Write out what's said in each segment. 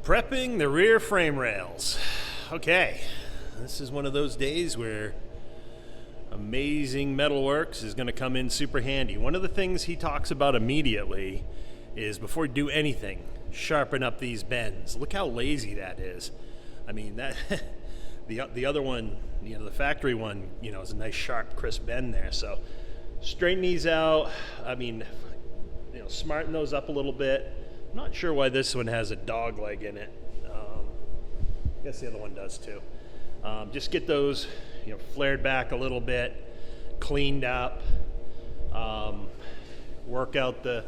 Prepping the rear frame rails. Okay, this is one of those days where Amazing Metalworks is going to come in super handy. One of the things he talks about immediately is before you do anything, sharpen up these bends. Look how lazy that is. I mean, that the other one, the factory one, is a nice sharp crisp bend there. So straighten these out. I mean, smarten those up a little bit. I'm not sure why this one has a dog leg in it. I guess the other one does too. Just get those, flared back a little bit, cleaned up. Work out the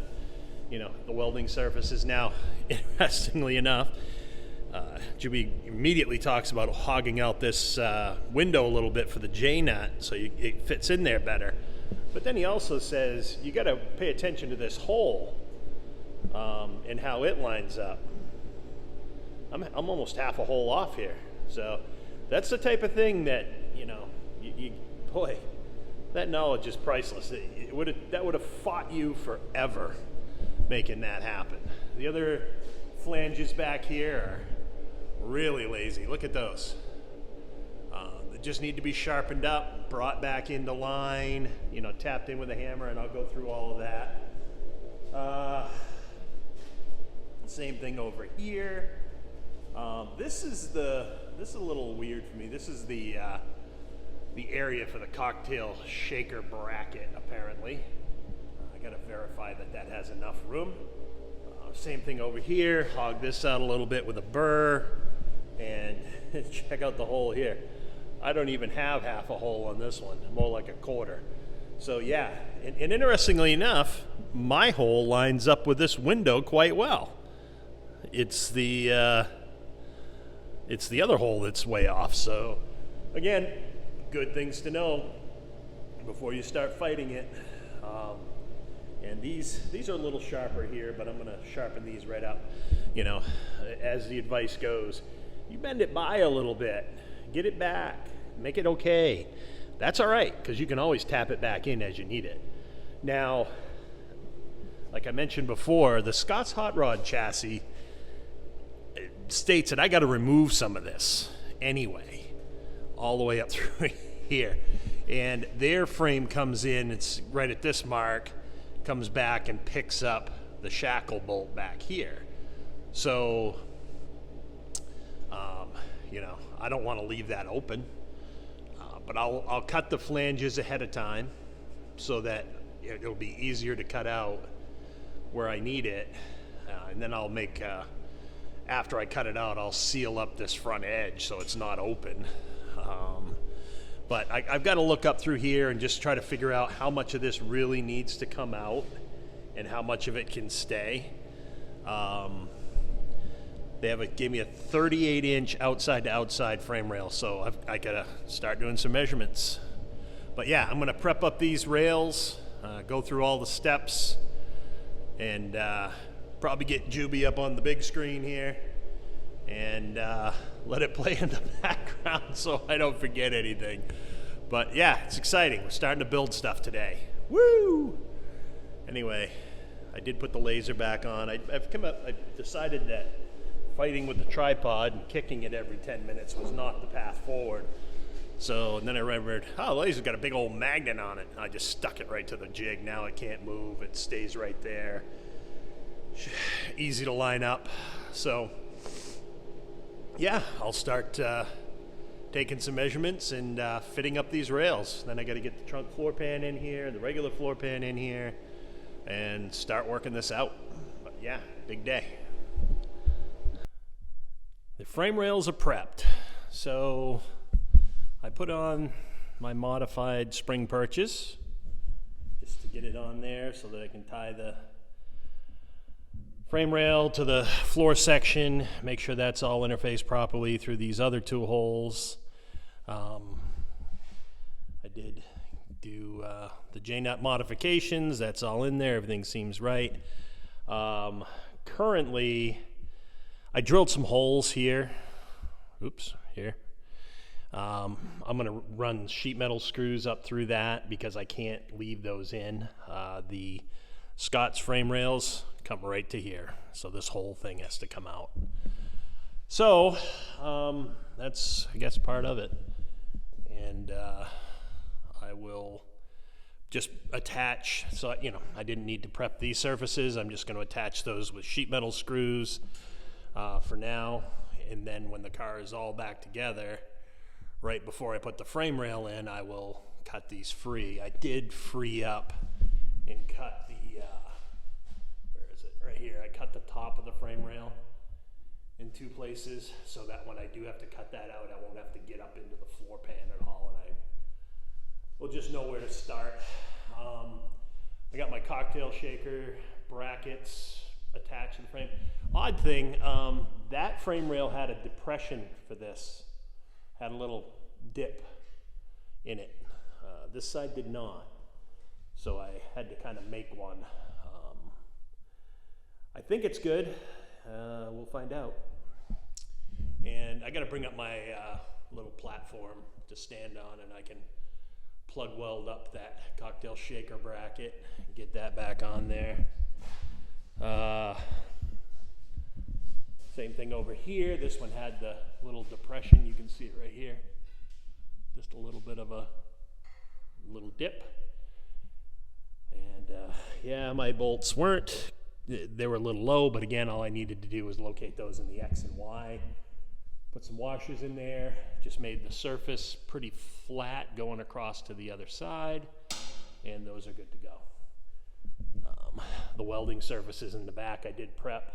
welding surfaces. Now, interestingly enough, Juby immediately talks about hogging out this window a little bit for the J-nut so it fits in there better. But then he also says you got to pay attention to this hole and how it lines up. I'm almost half a hole off here. So that's the type of thing that, boy, that knowledge is priceless. That would have fought you forever making that happen. The other flanges back here are really lazy. Look at those. They just need to be sharpened up, brought back into line, tapped in with a hammer, and I'll go through all of that. Same thing over here. This is a little weird for me. This is the area for the cocktail shaker bracket, apparently. I gotta verify that has enough room. Same thing over here. Hog this out a little bit with a burr, and check out the hole here. I don't even have half a hole on this one, more like a quarter. So yeah, and interestingly enough, my hole lines up with this window quite well. It's the other hole that's way off. So again, good things to know before you start fighting it. And these are a little sharper here, but I'm going to sharpen these right up. As the advice goes, you bend it by a little bit, get it back, make it okay. That's all right, because you can always tap it back in as you need it. Now, like I mentioned before, the Scott's Hot Rod chassis states that I got to remove some of this anyway, all the way up through here. And their frame comes in, it's right at this mark, comes back and picks up the shackle bolt back here. So, I don't want to leave that open, but I'll cut the flanges ahead of time so that it'll be easier to cut out where I need it. And then I'll make, after I cut it out, I'll seal up this front edge so it's not open. But I've got to look up through here and just try to figure out how much of this really needs to come out and how much of it can stay. They gave me a 38-inch outside to outside frame rail, so I got to start doing some measurements. But yeah, I'm going to prep up these rails, go through all the steps, and probably get Juby up on the big screen here and let it play in the background so I don't forget anything. But yeah, it's exciting. We're starting to build stuff today. Woo! Anyway, I did put the laser back on. I've decided that fighting with the tripod and kicking it every 10 minutes was not the path forward. So, and then I remembered, the laser's got a big old magnet on it. I just stuck it right to the jig. Now it can't move. It stays right there. Easy to line up. So, yeah, I'll start taking some measurements and fitting up these rails. Then I got to get the trunk floor pan in here, the regular floor pan in here, and start working this out. But yeah, big day. The frame rails are prepped. So I put on my modified spring purchase just to get it on there so that I can tie the frame rail to the floor section, make sure that's all interfaced properly through these other two holes. I did do the J-nut modifications. That's all in there. Everything seems right. Currently, I drilled some holes here. Oops, here. I'm going to run sheet metal screws up through that because I can't leave those in. The Scott's frame rails come right to here, so this whole thing has to come out. So that's, I guess, part of it. And I will just attach, so I didn't need to prep these surfaces. I'm just going to attach those with sheet metal screws for now. And then when the car is all back together, right before I put the frame rail in, I will cut these free. I did free up and cut the, where is it? Right here. I cut the top of the frame rail in 2 places so that when I do have to cut that out, I won't have to get up into the floor pan at all, and I will just know where to start. I got my cocktail shaker brackets attached to the frame. Odd thing, that frame rail had a depression for this, had a little dip in it. This side did not, so I had to kind of make one. I think it's good. We'll find out. And I got to bring up my little platform to stand on, and I can plug weld up that cocktail shaker bracket and get that back on there. Same thing over here. This one had the little depression. You can see it right here. Just a little bit of a little dip. And yeah, my bolts weren't, they were a little low, but again, all I needed to do was locate those in the X and Y. Put some washers in there, just made the surface pretty flat going across to the other side, and those are good to go. The welding surfaces in the back I did prep.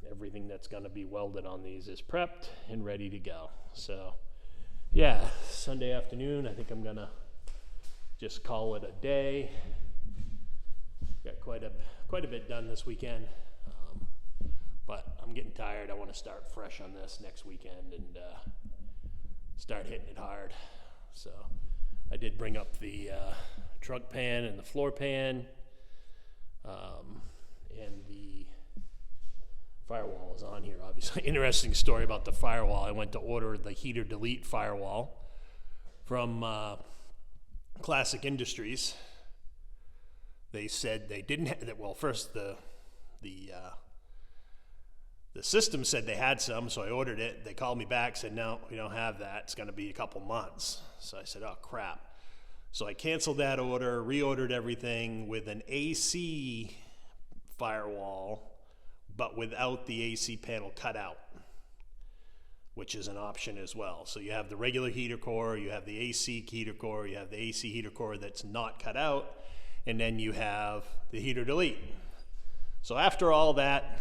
Everything that's going to be welded on these is prepped and ready to go. So yeah, Sunday afternoon, I think I'm gonna just call it a day. Got quite a bit done this weekend, but I'm getting tired. I want to start fresh on this next weekend and start hitting it hard. So I did bring up the trunk pan and the floor pan, and the firewall is on here, obviously. Interesting story about the firewall. I went to order the heater delete firewall from Classic Industries. They said they didn't have that. Well, first the system said they had some, so I ordered it. They called me back, said no, we don't have that. It's going to be a couple months. So I said, oh crap. So I canceled that order, reordered everything with an AC firewall, but without the AC panel cut out, which is an option as well. So you have the regular heater core, you have the AC heater core, you have the AC heater core that's not cut out, and then you have the heater delete. So after all that,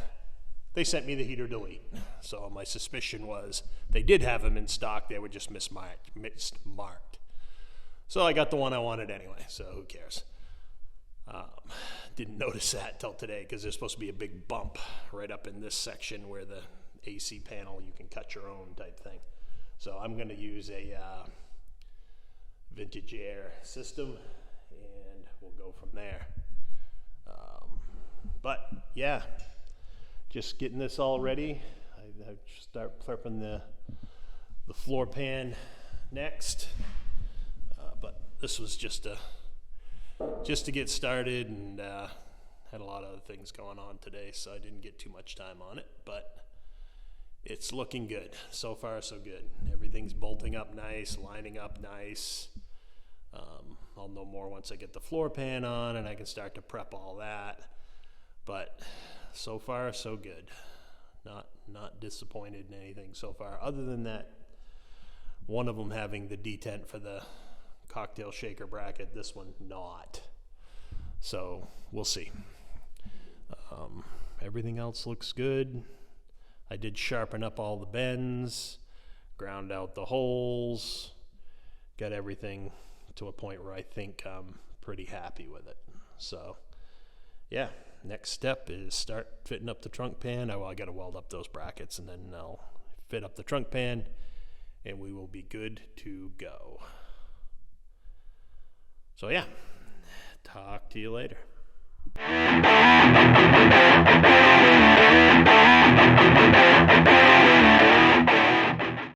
they sent me the heater delete. So my suspicion was they did have them in stock, they were just mismarked. So I got the one I wanted anyway, so who cares? Didn't notice that till today because there's supposed to be a big bump right up in this section where the AC panel, you can cut your own type thing. So I'm going to use a vintage air system and we'll go from there. But yeah, just getting this all ready. I start prepping the floor pan next. But this was just to get started, and had a lot of other things going on today, so I didn't get too much time on it, but it's looking good. So far, so good. Everything's bolting up nice, lining up nice. I'll know more once I get the floor pan on and I can start to prep all that, but so far, so good. Not disappointed in anything so far, other than that one of them having the detent for the cocktail shaker bracket, this one not. So we'll see. Everything else looks good. I did sharpen up all the bends, ground out the holes, got everything to a point where I think I'm pretty happy with it. So yeah, next step is start fitting up the trunk pan. I got to weld up those brackets and then I'll fit up the trunk pan and we will be good to go. So yeah, talk to you later.